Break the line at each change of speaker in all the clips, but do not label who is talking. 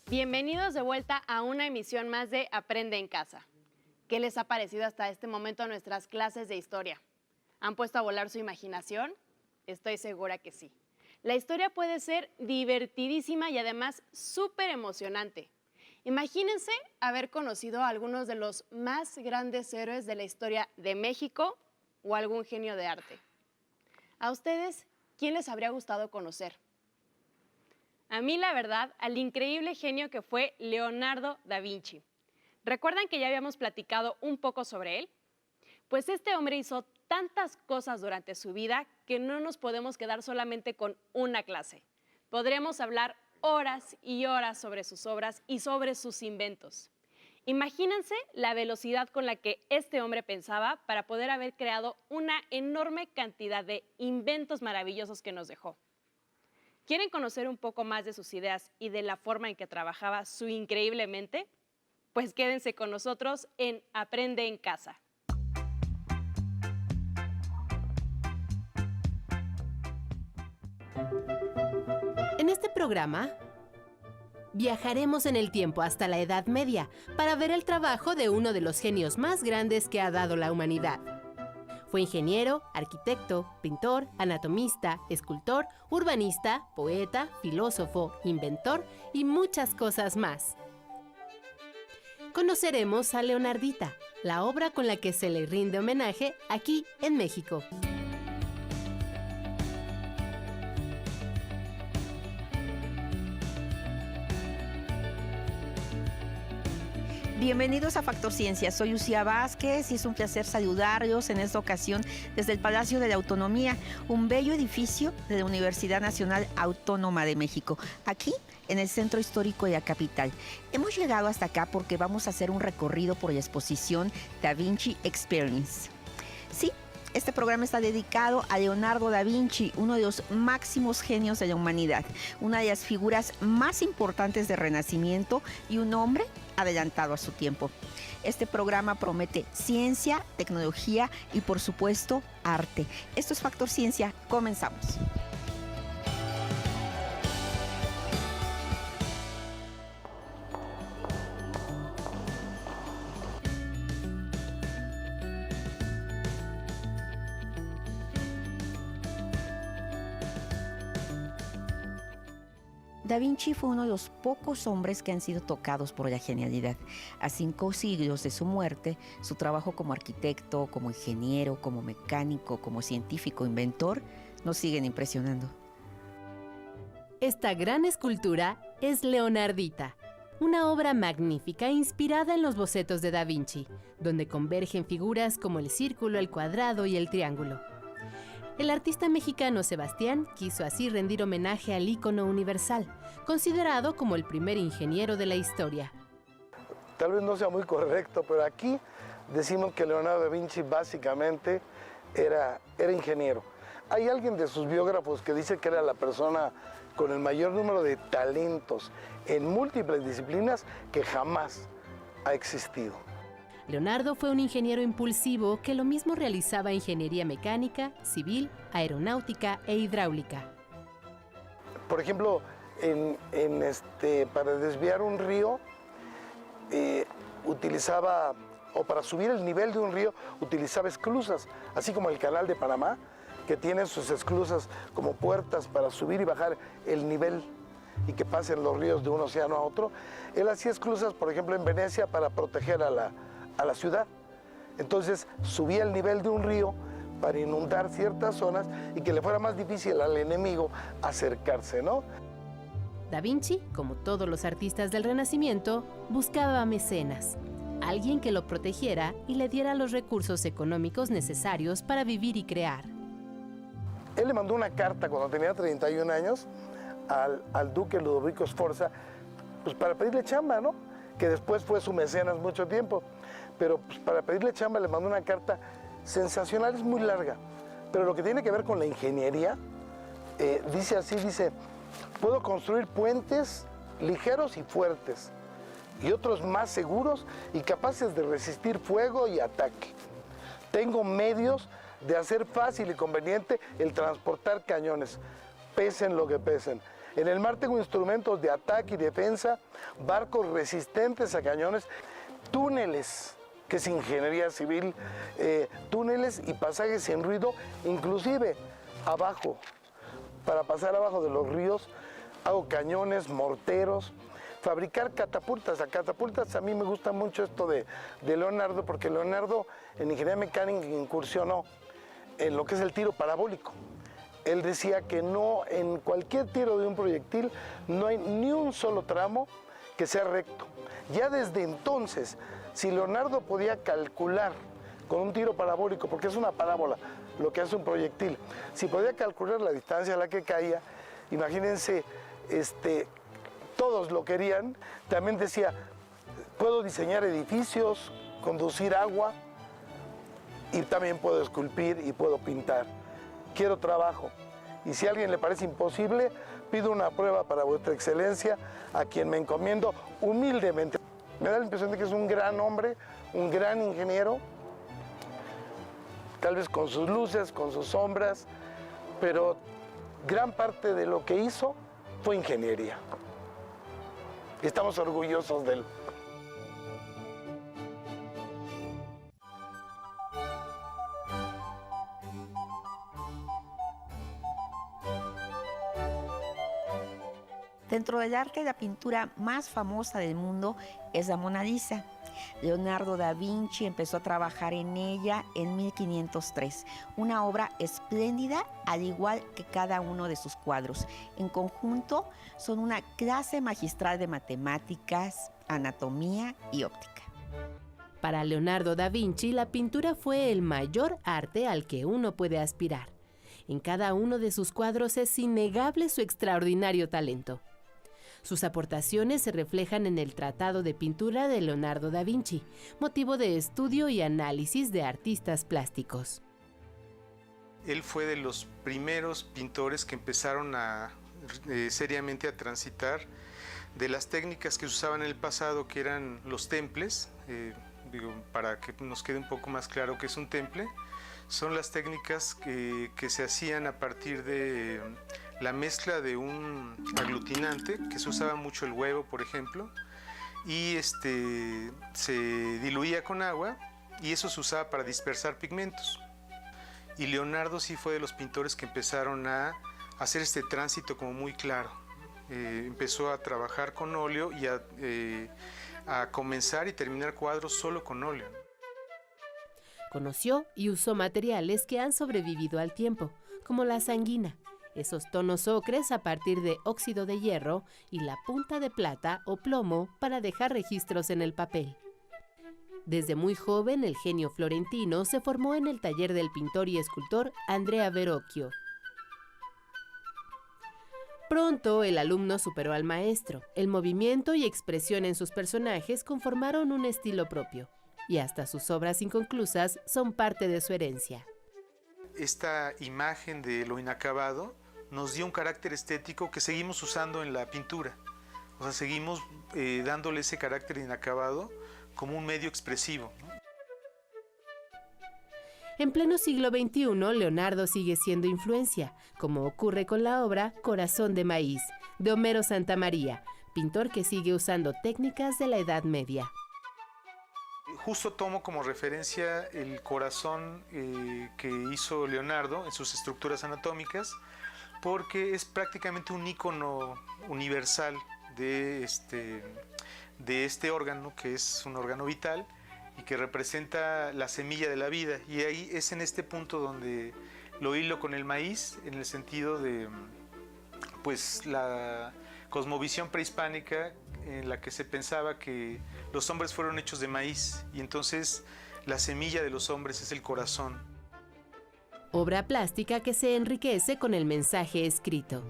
Bienvenidos de vuelta a una emisión más de Aprende en Casa. ¿Qué les ha parecido hasta este momento nuestras clases de historia? ¿Han puesto a volar su imaginación? Estoy segura que sí. La historia puede ser divertidísima y además súper emocionante. Imagínense haber conocido a algunos de los más grandes héroes de la historia de México o algún genio de arte. ¿A ustedes quién les habría gustado conocer? A mí, la verdad, al increíble genio que fue Leonardo da Vinci. ¿Recuerdan que ya habíamos platicado un poco sobre él? Pues este hombre hizo tantas cosas durante su vida que no nos podemos quedar solamente con una clase. Podremos hablar horas y horas sobre sus obras y sobre sus inventos. Imagínense la velocidad con la que este hombre pensaba para poder haber creado una enorme cantidad de inventos maravillosos que nos dejó. ¿Quieren conocer un poco más de sus ideas y de la forma en que trabajaba su increíble mente? Pues quédense con nosotros en Aprende en Casa.
En este programa viajaremos en el tiempo hasta la Edad Media para ver el trabajo de uno de los genios más grandes que ha dado la humanidad. Fue ingeniero, arquitecto, pintor, anatomista, escultor, urbanista, poeta, filósofo, inventor y muchas cosas más. Conoceremos a Leonardita, la obra con la que se le rinde homenaje aquí en México.
Bienvenidos a Factor Ciencia, soy Lucía Vázquez y es un placer saludarlos en esta ocasión desde el Palacio de la Autonomía, un bello edificio de la Universidad Nacional Autónoma de México, aquí en el centro histórico de la capital. Hemos llegado hasta acá porque vamos a hacer un recorrido por la exposición Da Vinci Experience. Sí, este programa está dedicado a Leonardo da Vinci, uno de los máximos genios de la humanidad, una de las figuras más importantes del Renacimiento y un hombre adelantado a su tiempo. Este programa promete ciencia, tecnología y, por supuesto, arte. Esto es Factor Ciencia. Comenzamos. Da Vinci fue uno de los pocos hombres que han sido tocados por la genialidad. A 5 siglos de su muerte, su trabajo como arquitecto, como ingeniero, como mecánico, como científico, inventor, nos siguen impresionando.
Esta gran escultura es Leonardita, una obra magnífica inspirada en los bocetos de Da Vinci, donde convergen figuras como el círculo, el cuadrado y el triángulo. El artista mexicano Sebastián quiso así rendir homenaje al ícono universal, considerado como el primer ingeniero de la historia.
Tal vez no sea muy correcto, pero aquí decimos que Leonardo da Vinci básicamente era ingeniero. Hay alguien de sus biógrafos que dice que era la persona con el mayor número de talentos en múltiples disciplinas que jamás ha existido.
Leonardo fue un ingeniero impulsivo que lo mismo realizaba ingeniería mecánica, civil, aeronáutica e hidráulica.
Por ejemplo, para desviar un río, utilizaba, o para subir el nivel de un río, utilizaba esclusas, así como el Canal de Panamá, que tiene sus esclusas como puertas para subir y bajar el nivel y que pasen los ríos de un océano a otro. Él hacía esclusas, por ejemplo, en Venecia para proteger a la ciudad. Entonces subía el nivel de un río para inundar ciertas zonas y que le fuera más difícil al enemigo acercarse, ¿no?
Da Vinci, como todos los artistas del Renacimiento, buscaba mecenas, alguien que lo protegiera y le diera los recursos económicos necesarios para vivir y crear.
Él le mandó una carta cuando tenía 31 años al duque Ludovico Sforza, pues para pedirle chamba, ¿no? Que después fue su mecenas mucho tiempo. Pero pues, para pedirle chamba le mandó una carta sensacional, es muy larga. Pero lo que tiene que ver con la ingeniería, dice así, puedo construir puentes ligeros y fuertes, y otros más seguros y capaces de resistir fuego y ataque. Tengo medios de hacer fácil y conveniente el transportar cañones, pesen lo que pesen. En el mar tengo instrumentos de ataque y defensa, barcos resistentes a cañones, túneles, que es ingeniería civil, túneles y pasajes sin ruido, inclusive abajo, para pasar abajo de los ríos, hago cañones, morteros, fabricar catapultas. A catapultas a mí me gusta mucho esto de Leonardo, porque Leonardo en ingeniería mecánica incursionó en lo que es el tiro parabólico. Él decía que no, en cualquier tiro de un proyectil no hay ni un solo tramo que sea recto. Ya desde entonces, si Leonardo podía calcular con un tiro parabólico, porque es una parábola lo que hace un proyectil, si podía calcular la distancia a la que caía, imagínense, todos lo querían. También decía, puedo diseñar edificios, conducir agua, y también puedo esculpir y puedo pintar. Quiero trabajo. Y si a alguien le parece imposible, pido una prueba para vuestra excelencia, a quien me encomiendo humildemente. Me da la impresión de que es un gran hombre, un gran ingeniero, tal vez con sus luces, con sus sombras, pero gran parte de lo que hizo fue ingeniería. Estamos orgullosos de él.
Dentro del arte, la pintura más famosa del mundo es la Mona Lisa. Leonardo da Vinci empezó a trabajar en ella en 1503, una obra espléndida al igual que cada uno de sus cuadros. En conjunto son una clase magistral de matemáticas, anatomía y óptica.
Para Leonardo da Vinci, la pintura fue el mayor arte al que uno puede aspirar. En cada uno de sus cuadros es innegable su extraordinario talento. Sus aportaciones se reflejan en el Tratado de Pintura de Leonardo da Vinci, motivo de estudio y análisis de artistas plásticos.
Él fue de los primeros pintores que empezaron seriamente a transitar de las técnicas que se usaban en el pasado, que eran los temples. Para que nos quede un poco más claro qué es un temple, son las técnicas que se hacían a partir de la mezcla de un aglutinante, que se usaba mucho el huevo, por ejemplo, y se diluía con agua, y eso se usaba para dispersar pigmentos. Y Leonardo sí fue de los pintores que empezaron a hacer este tránsito como muy claro. Empezó a trabajar con óleo y a comenzar y terminar cuadros solo con óleo.
Conoció y usó materiales que han sobrevivido al tiempo, como la sanguina, esos tonos ocres a partir de óxido de hierro y la punta de plata o plomo para dejar registros en el papel. Desde muy joven, el genio florentino se formó en el taller del pintor y escultor Andrea Verrocchio. Pronto, el alumno superó al maestro. El movimiento y expresión en sus personajes conformaron un estilo propio, y hasta sus obras inconclusas son parte de su herencia.
Esta imagen de lo inacabado nos dio un carácter estético que seguimos usando en la pintura. O sea, seguimos dándole ese carácter inacabado como un medio expresivo, ¿no?
En pleno siglo XXI, Leonardo sigue siendo influencia, como ocurre con la obra Corazón de Maíz, de Homero Santamaría, pintor que sigue usando técnicas de la Edad Media.
Justo tomo como referencia el corazón que hizo Leonardo en sus estructuras anatómicas, porque es prácticamente un ícono universal de este órgano, que es un órgano vital y que representa la semilla de la vida. Y ahí es en este punto donde lo hilo con el maíz, en el sentido de pues la cosmovisión prehispánica en la que se pensaba que los hombres fueron hechos de maíz, y entonces la semilla de los hombres es el corazón.
Obra plástica que se enriquece con el mensaje escrito.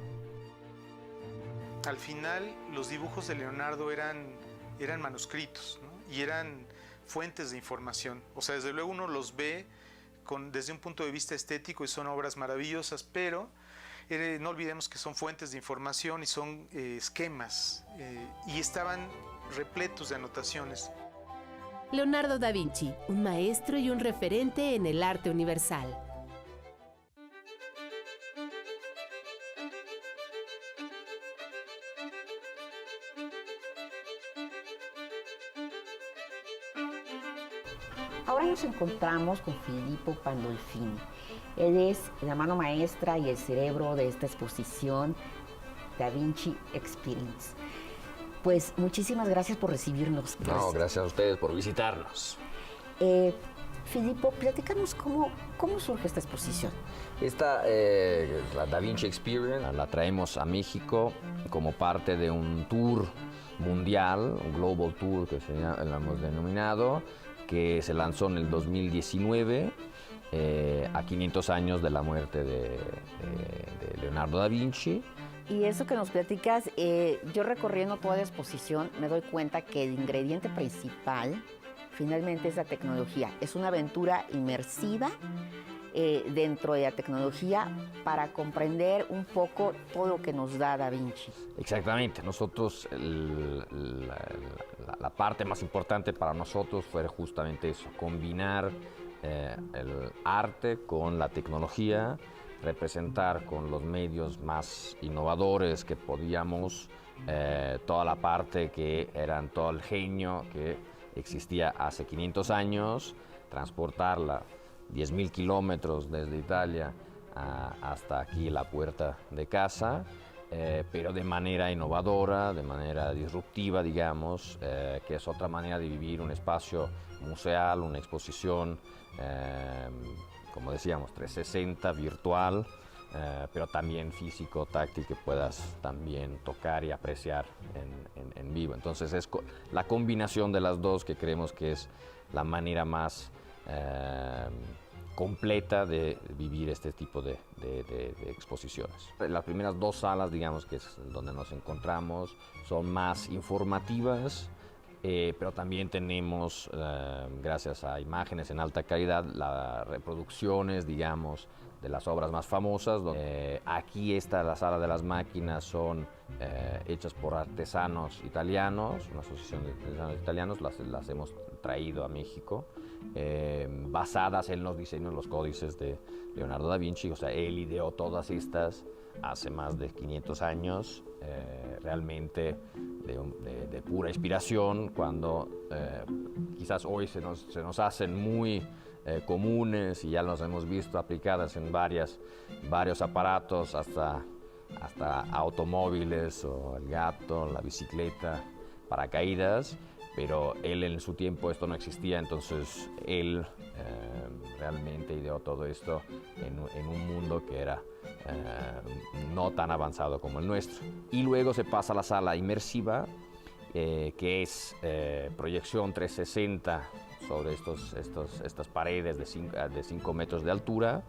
Al final, los dibujos de Leonardo eran manuscritos, ¿no? Y eran fuentes de información. O sea, desde luego uno los ve desde un punto de vista estético y son obras maravillosas, pero no olvidemos que son fuentes de información y son esquemas, y estaban repletos de anotaciones.
Leonardo da Vinci, un maestro y un referente en el arte universal.
Ahora nos encontramos con Filippo Pandolfini. Él es la mano maestra y el cerebro de esta exposición Da Vinci Experience. Pues muchísimas gracias por recibirnos.
No, gracias a ustedes por visitarnos.
Filippo, platícanos cómo surge esta exposición.
Esta, la Da Vinci Experience, la traemos a México como parte de un tour mundial, un Global Tour que lo hemos denominado, que se lanzó en el 2019, a 500 años de la muerte de Leonardo da Vinci.
Y eso que nos platicas, yo recorriendo toda la exposición me doy cuenta que el ingrediente principal finalmente es la tecnología. Es una aventura inmersiva dentro de la tecnología para comprender un poco todo lo que nos da Da Vinci.
Exactamente. Nosotros, la parte más importante para nosotros fue justamente eso, combinar el arte con la tecnología, representar con los medios más innovadores que podíamos toda la parte que eran todo el genio que existía hace 500 años, transportarla 10.000 kilómetros desde Italia hasta aquí la puerta de casa, pero de manera innovadora, de manera disruptiva, digamos, que es otra manera de vivir un espacio museal, una exposición, como decíamos, 360, virtual, pero también físico, táctil, que puedas también tocar y apreciar en vivo. Entonces es la combinación de las dos que creemos que es la manera más completa de vivir este tipo de exposiciones. Las primeras dos salas, digamos, que es donde nos encontramos, son más informativas, pero también tenemos, gracias a imágenes en alta calidad, las reproducciones, digamos, de las obras más famosas. Aquí está la sala de las máquinas, son hechas por artesanos italianos, una asociación de artesanos italianos, las hemos traído a México, basadas en los diseños, los códices de Leonardo da Vinci. O sea, él ideó todas estas hace más de 500 años, realmente de pura inspiración, cuando quizás hoy se nos hacen muy comunes y ya los hemos visto aplicadas en varios aparatos, hasta automóviles, o el gato, la bicicleta, paracaídas, pero él en su tiempo esto no existía, entonces él realmente ideó todo esto en un mundo que era no tan avanzado como el nuestro. Y luego se pasa a la sala inmersiva, que es proyección 360 sobre estas paredes de 5 metros de altura,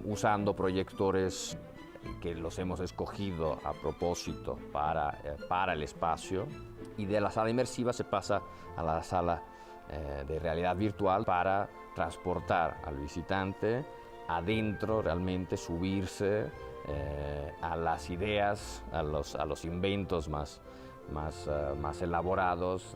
usando proyectores que los hemos escogido a propósito para el espacio. Y de la sala inmersiva se pasa a la sala de realidad virtual para transportar al visitante adentro, realmente subirse a las ideas, a los inventos más elaborados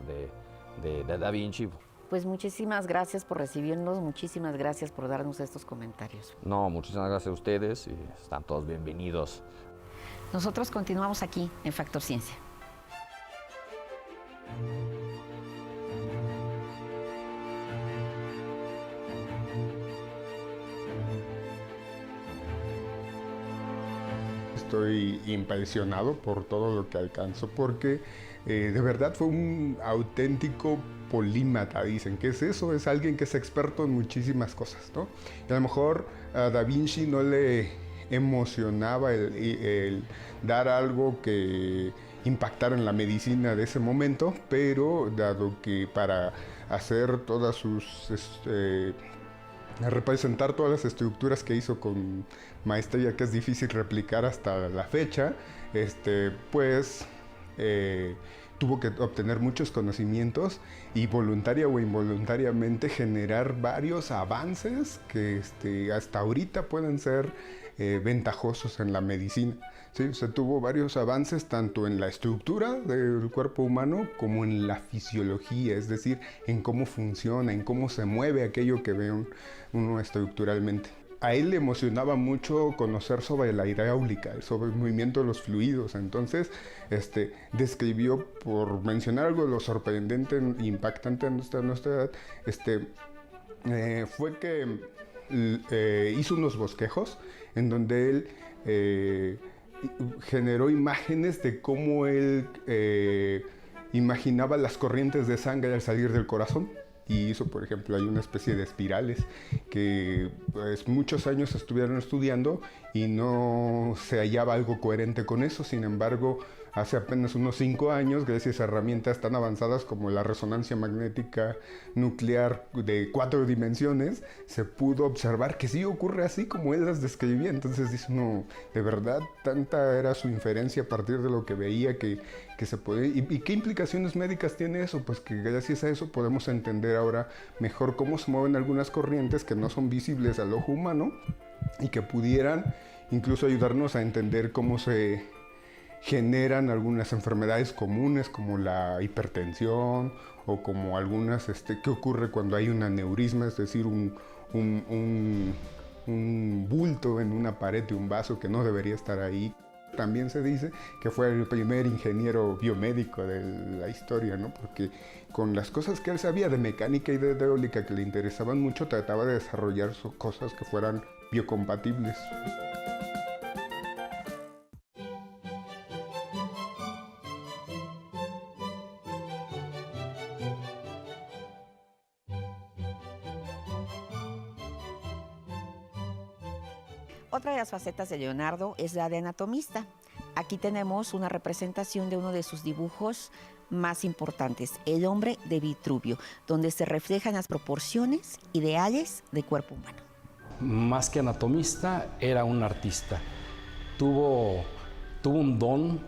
de Da Vinci.
Pues muchísimas gracias por recibirnos, muchísimas gracias por darnos estos comentarios.
No, muchísimas gracias a ustedes y están todos bienvenidos.
Nosotros continuamos aquí en Factor Ciencia.
Estoy impresionado por todo lo que alcanzó, porque de verdad fue un auténtico polímata. Dicen, ¿qué es eso? Es alguien que es experto en muchísimas cosas, ¿no? Y a lo mejor a Da Vinci no le emocionaba el dar algo que impactara en la medicina de ese momento, pero dado que para hacer todas sus representar todas las estructuras que hizo con maestría, que es difícil replicar hasta la fecha, pues tuvo que obtener muchos conocimientos y voluntaria o involuntariamente generar varios avances que hasta ahorita pueden ser ventajosos en la medicina. ¿Sí? Se tuvo varios avances tanto en la estructura del cuerpo humano como en la fisiología, es decir, en cómo funciona, en cómo se mueve aquello que ve uno estructuralmente. a él le emocionaba mucho conocer sobre la hidráulica, sobre el movimiento de los fluidos. Entonces, describió, por mencionar algo de lo sorprendente e impactante en nuestra edad, fue que hizo unos bosquejos en donde él generó imágenes de cómo él imaginaba las corrientes de sangre al salir del corazón. Y hizo, por ejemplo, hay una especie de espirales que pues, muchos años estuvieron estudiando y no se hallaba algo coherente con eso. Sin embargo, hace apenas unos 5 años, gracias a herramientas tan avanzadas como la resonancia magnética nuclear de 4 dimensiones, se pudo observar que sí ocurre así como él las describía. Entonces dice, no, de verdad, tanta era su inferencia a partir de lo que veía que se podía. ¿Y qué implicaciones médicas tiene eso? Pues que gracias a eso podemos entender ahora mejor cómo se mueven algunas corrientes que no son visibles al ojo humano y que pudieran incluso ayudarnos a entender cómo se generan algunas enfermedades comunes como la hipertensión o como algunas, ¿qué ocurre cuando hay un aneurisma? Es decir, un bulto en una pared de un vaso que no debería estar ahí. También se dice que fue el primer ingeniero biomédico de la historia, ¿no? Porque con las cosas que él sabía de mecánica y de hidráulica que le interesaban mucho, trataba de desarrollar cosas que fueran biocompatibles.
Otra de las facetas de Leonardo es la de anatomista. Aquí tenemos una representación de uno de sus dibujos más importantes, El hombre de Vitruvio, donde se reflejan las proporciones ideales del cuerpo humano.
Más que anatomista, era un artista. Tuvo un don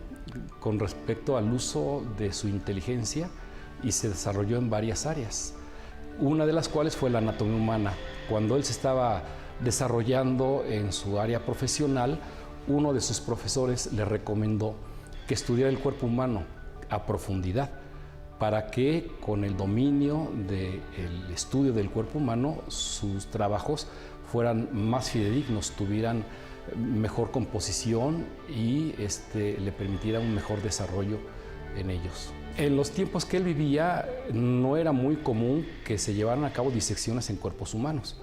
con respecto al uso de su inteligencia y se desarrolló en varias áreas, una de las cuales fue la anatomía humana. Cuando él se estaba desarrollando en su área profesional, uno de sus profesores le recomendó que estudiara el cuerpo humano a profundidad para que con el dominio del estudio del cuerpo humano sus trabajos fueran más fidedignos, tuvieran mejor composición y le permitiera un mejor desarrollo en ellos. En los tiempos que él vivía no era muy común que se llevaran a cabo disecciones en cuerpos humanos.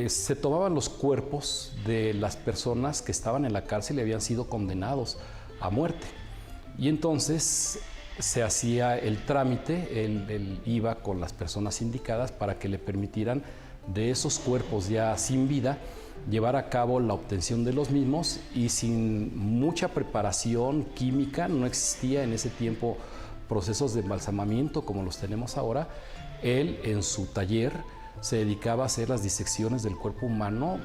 Se tomaban los cuerpos de las personas que estaban en la cárcel y habían sido condenados a muerte. Y entonces se hacía el trámite, él iba con las personas indicadas para que le permitieran de esos cuerpos ya sin vida llevar a cabo la obtención de los mismos, y sin mucha preparación química, no existía en ese tiempo procesos de embalsamamiento como los tenemos ahora. Él en su taller se dedicaba a hacer las disecciones del cuerpo humano,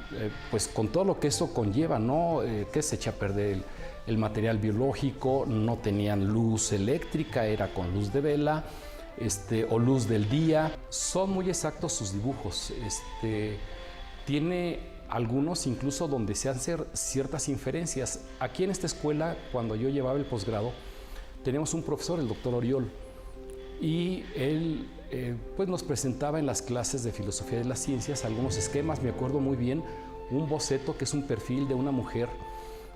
pues con todo lo que eso conlleva, ¿no? Que se echa a perder el material biológico, no tenían luz eléctrica, era con luz de vela, o luz del día. Son muy exactos sus dibujos. Tiene algunos incluso donde se hacen ciertas inferencias. Aquí en esta escuela, cuando yo llevaba el posgrado, teníamos un profesor, el doctor Oriol, y él pues nos presentaba en las clases de filosofía de las ciencias algunos esquemas. Me acuerdo muy bien un boceto que es un perfil de una mujer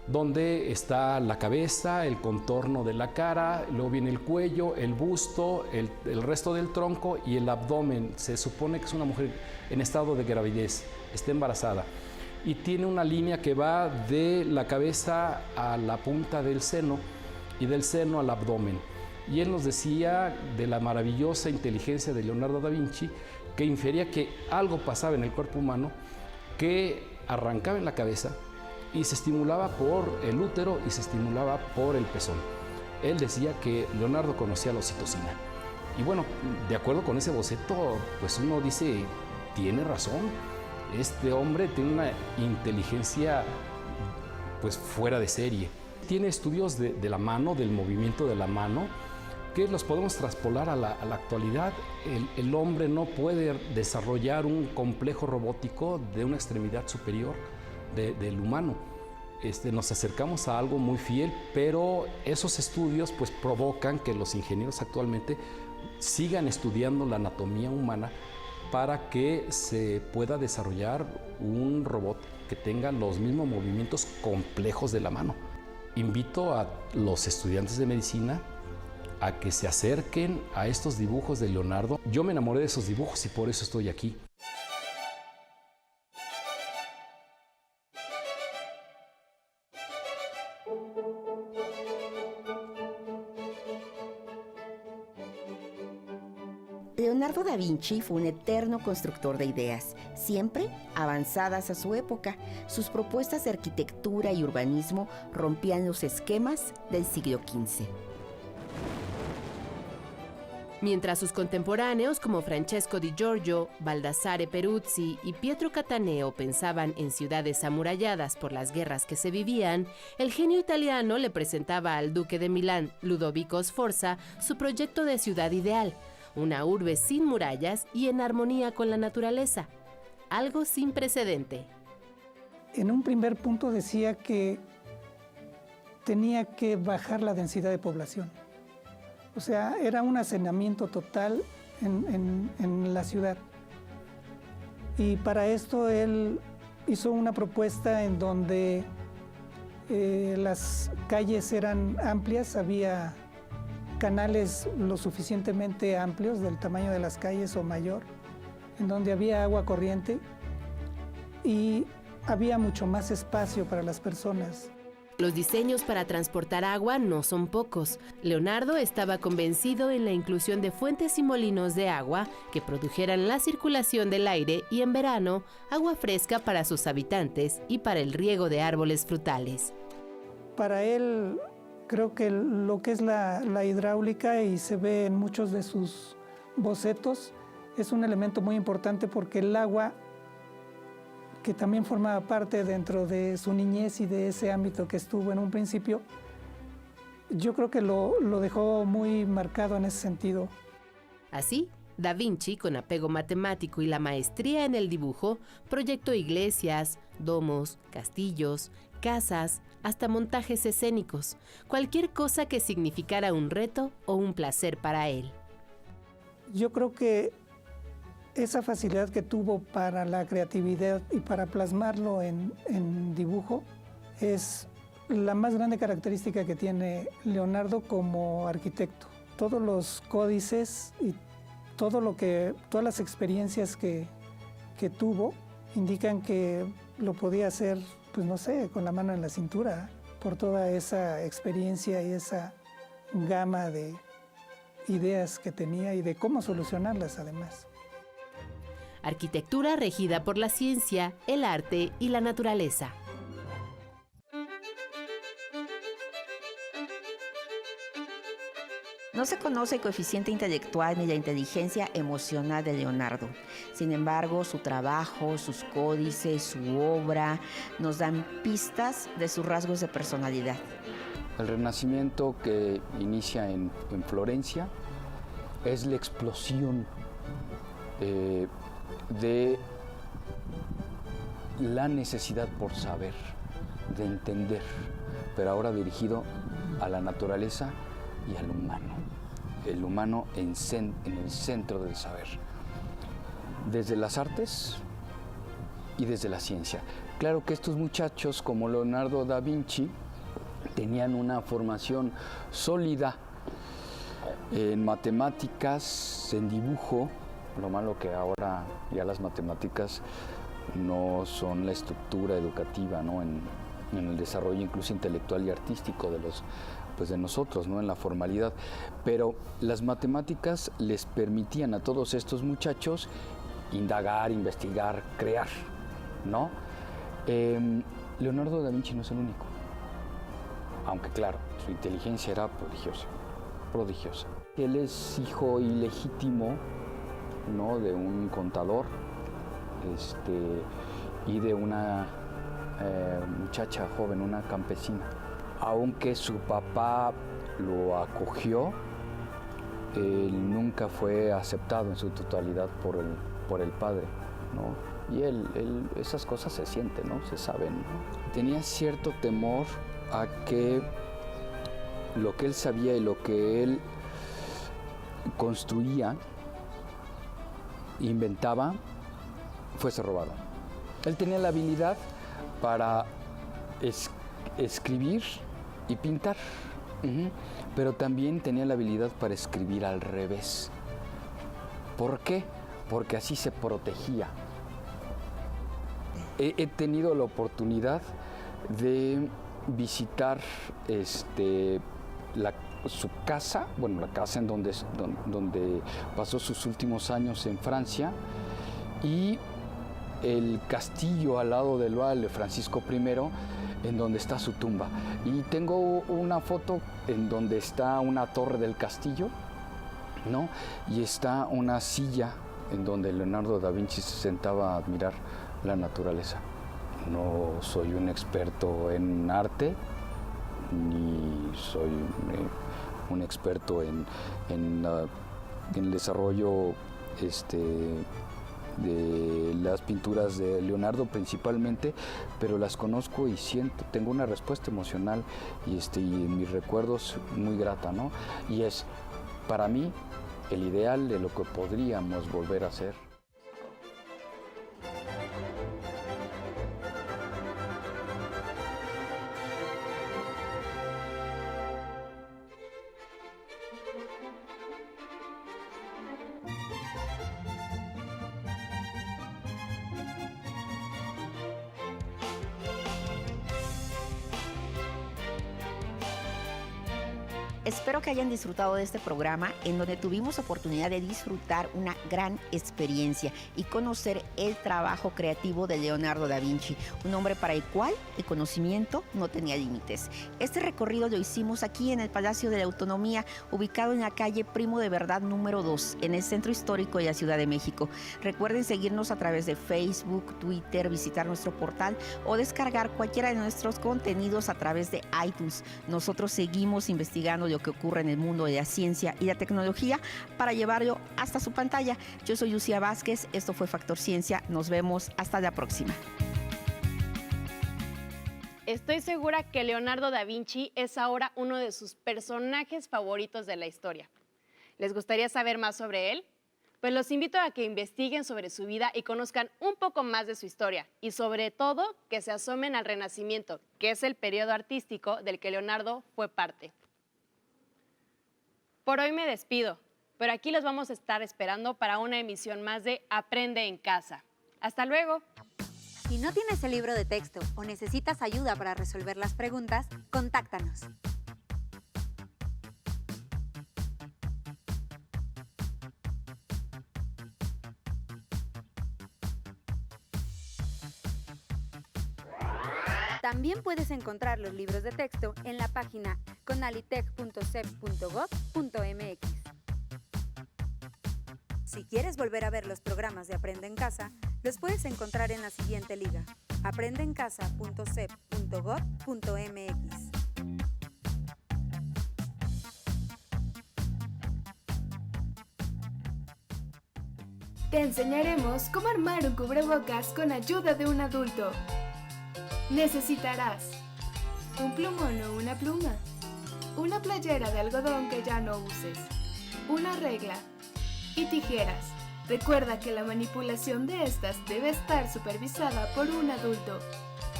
donde está la cabeza, el contorno de la cara, luego viene el cuello, el busto, el resto del tronco y el abdomen. Se supone que es una mujer en estado de gravidez, está embarazada, y tiene una línea que va de la cabeza a la punta del seno y del seno al abdomen. Y él nos decía de la maravillosa inteligencia de Leonardo da Vinci, que infería que algo pasaba en el cuerpo humano, que arrancaba en la cabeza y se estimulaba por el útero y se estimulaba por el pezón. Él decía que Leonardo conocía la oxitocina. Y bueno, de acuerdo con ese boceto, pues uno dice, tiene razón, este hombre tiene una inteligencia pues fuera de serie. Tiene estudios de la mano, del movimiento de la mano, que los podemos traspolar a la actualidad. El hombre no puede desarrollar un complejo robótico de una extremidad superior del humano. Nos acercamos a algo muy fiel, pero esos estudios pues provocan que los ingenieros actualmente sigan estudiando la anatomía humana para que se pueda desarrollar un robot que tenga los mismos movimientos complejos de la mano. Invito a los estudiantes de medicina a que se acerquen a estos dibujos de Leonardo. Yo me enamoré de esos dibujos y por eso estoy aquí.
Leonardo da Vinci fue un eterno constructor de ideas, siempre avanzadas a su época. Sus propuestas de arquitectura y urbanismo rompían los esquemas del siglo XV.
Mientras sus contemporáneos como Francesco di Giorgio, Baldassare Peruzzi y Pietro Cattaneo pensaban en ciudades amuralladas por las guerras que se vivían, el genio italiano le presentaba al duque de Milán, Ludovico Sforza, su proyecto de ciudad ideal, una urbe sin murallas y en armonía con la naturaleza, algo sin precedente.
En un primer punto decía que tenía que bajar la densidad de población. O sea, era un hacinamiento total en la ciudad. Y para esto él hizo una propuesta en donde las calles eran amplias, había canales lo suficientemente amplios del tamaño de las calles o mayor, en donde había agua corriente y había mucho más espacio para las personas.
Los diseños para transportar agua no son pocos. Leonardo estaba convencido en la inclusión de fuentes y molinos de agua que produjeran la circulación del aire y en verano agua fresca para sus habitantes y para el riego de árboles frutales.
Para él, creo que lo que es la hidráulica, y se ve en muchos de sus bocetos, es un elemento muy importante porque el agua, que también formaba parte dentro de su niñez y de ese ámbito que estuvo en un principio, yo creo que lo dejó muy marcado en ese sentido.
Así, Da Vinci, con apego matemático y la maestría en el dibujo, proyectó iglesias, domos, castillos, casas, hasta montajes escénicos, cualquier cosa que significara un reto o un placer para él.
Yo creo que esa facilidad que tuvo para la creatividad y para plasmarlo en dibujo es la más grande característica que tiene Leonardo como arquitecto. Todos los códices y todas las experiencias que tuvo indican que lo podía hacer, pues no sé, con la mano en la cintura, por toda esa experiencia y esa gama de ideas que tenía y de cómo solucionarlas además.
Arquitectura regida por la ciencia, el arte y la naturaleza.
No se conoce el coeficiente intelectual ni la inteligencia emocional de Leonardo. Sin embargo, su trabajo, sus códices, su obra nos dan pistas de sus rasgos de personalidad.
El Renacimiento que inicia en Florencia es la explosión de la necesidad por saber, de entender, pero ahora dirigido a la naturaleza y al humano. El humano en el centro del saber. Desde las artes y desde la ciencia. Claro que estos muchachos como Leonardo da Vinci tenían una formación sólida en matemáticas, en dibujo. Lo malo que ahora ya las matemáticas no son la estructura educativa, ¿no? en el desarrollo incluso intelectual y artístico de nosotros, ¿no? En la formalidad. Pero las matemáticas les permitían a todos estos muchachos indagar, investigar, crear, ¿no? Leonardo da Vinci no es el único, aunque claro, su inteligencia era prodigiosa. Él es hijo ilegítimo, ¿no? De un contador y de una muchacha joven, una campesina. Aunque su papá lo acogió, él nunca fue aceptado en su totalidad por el padre, ¿no? Y esas cosas se sienten, ¿no? Se saben, ¿no? Tenía cierto temor a que lo que él sabía y lo que él construía inventaba fuese robado. Él tenía la habilidad para escribir y pintar, pero también tenía la habilidad para escribir al revés. ¿Por qué? Porque así se protegía. He tenido la oportunidad de visitar su casa, bueno, la casa en donde pasó sus últimos años en Francia, y el castillo al lado del Valle Francisco I, en donde está su tumba. Y tengo una foto en donde está una torre del castillo, ¿no? Y está una silla en donde Leonardo da Vinci se sentaba a admirar la naturaleza. No soy un experto en arte, ni soy un experto en el desarrollo de las pinturas de Leonardo principalmente, pero las conozco y tengo una respuesta emocional y en mis recuerdos muy grata, ¿no? Y es para mí el ideal de lo que podríamos volver a hacer.
Espero que hayan disfrutado de este programa en donde tuvimos oportunidad de disfrutar una gran experiencia y conocer el trabajo creativo de Leonardo da Vinci, un hombre para el cual el conocimiento no tenía límites. Este recorrido lo hicimos aquí en el Palacio de la Autonomía, ubicado en la calle Primo de Verdad número 2, en el Centro Histórico de la Ciudad de México. Recuerden seguirnos a través de Facebook, Twitter, visitar nuestro portal o descargar cualquiera de nuestros contenidos a través de iTunes. Nosotros seguimos investigando lo que ocurre en el mundo de la ciencia y la tecnología para llevarlo hasta su pantalla. Yo soy Lucía Vázquez, esto fue Factor Ciencia, nos vemos hasta la próxima.
Estoy segura que Leonardo da Vinci es ahora uno de sus personajes favoritos de la historia. ¿Les gustaría saber más sobre él? Pues los invito a que investiguen sobre su vida y conozcan un poco más de su historia y sobre todo que se asomen al Renacimiento, que es el periodo artístico del que Leonardo fue parte. Por hoy me despido, pero aquí los vamos a estar esperando para una emisión más de Aprende en Casa. ¡Hasta luego!
Si no tienes el libro de texto o necesitas ayuda para resolver las preguntas, contáctanos. También puedes encontrar los libros de texto en la página conalitec.cep.gov.mx. Si quieres volver a ver los programas de Aprende en Casa, los puedes encontrar en la siguiente liga: aprendeencasa.cep.gov.mx.
Te enseñaremos cómo armar un cubrebocas con ayuda de un adulto. Necesitarás un plumón o una pluma, una playera de algodón que ya no uses, una regla y tijeras. Recuerda que la manipulación de estas debe estar supervisada por un adulto.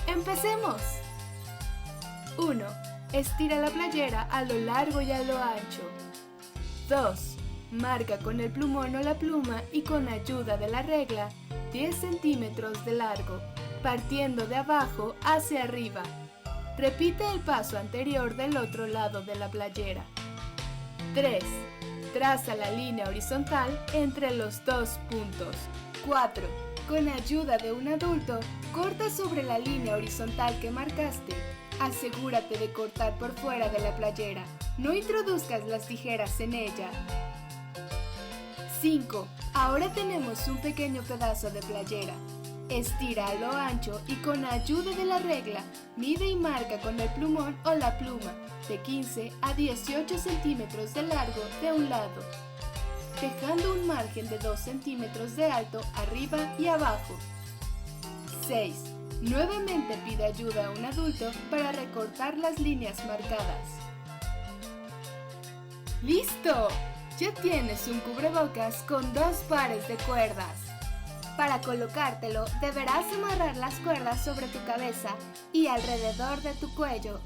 ¡Empecemos! 1. Estira la playera a lo largo y a lo ancho. 2. Marca con el plumón o la pluma y con ayuda de la regla 10 centímetros de largo, partiendo de abajo hacia arriba. Repite el paso anterior del otro lado de la playera. 3. Traza la línea horizontal entre los dos puntos. 4. Con ayuda de un adulto, corta sobre la línea horizontal que marcaste. Asegúrate de cortar por fuera de la playera. No introduzcas las tijeras en ella. 5. Ahora tenemos un pequeño pedazo de playera. Estira a lo ancho y con ayuda de la regla, mide y marca con el plumón o la pluma de 15 a 18 centímetros de largo de un lado, dejando un margen de 2 centímetros de alto arriba y abajo. 6. Nuevamente pide ayuda a un adulto para recortar las líneas marcadas. ¡Listo! Ya tienes un cubrebocas con 2 pares de cuerdas. Para colocártelo, deberás amarrar las cuerdas sobre tu cabeza y alrededor de tu cuello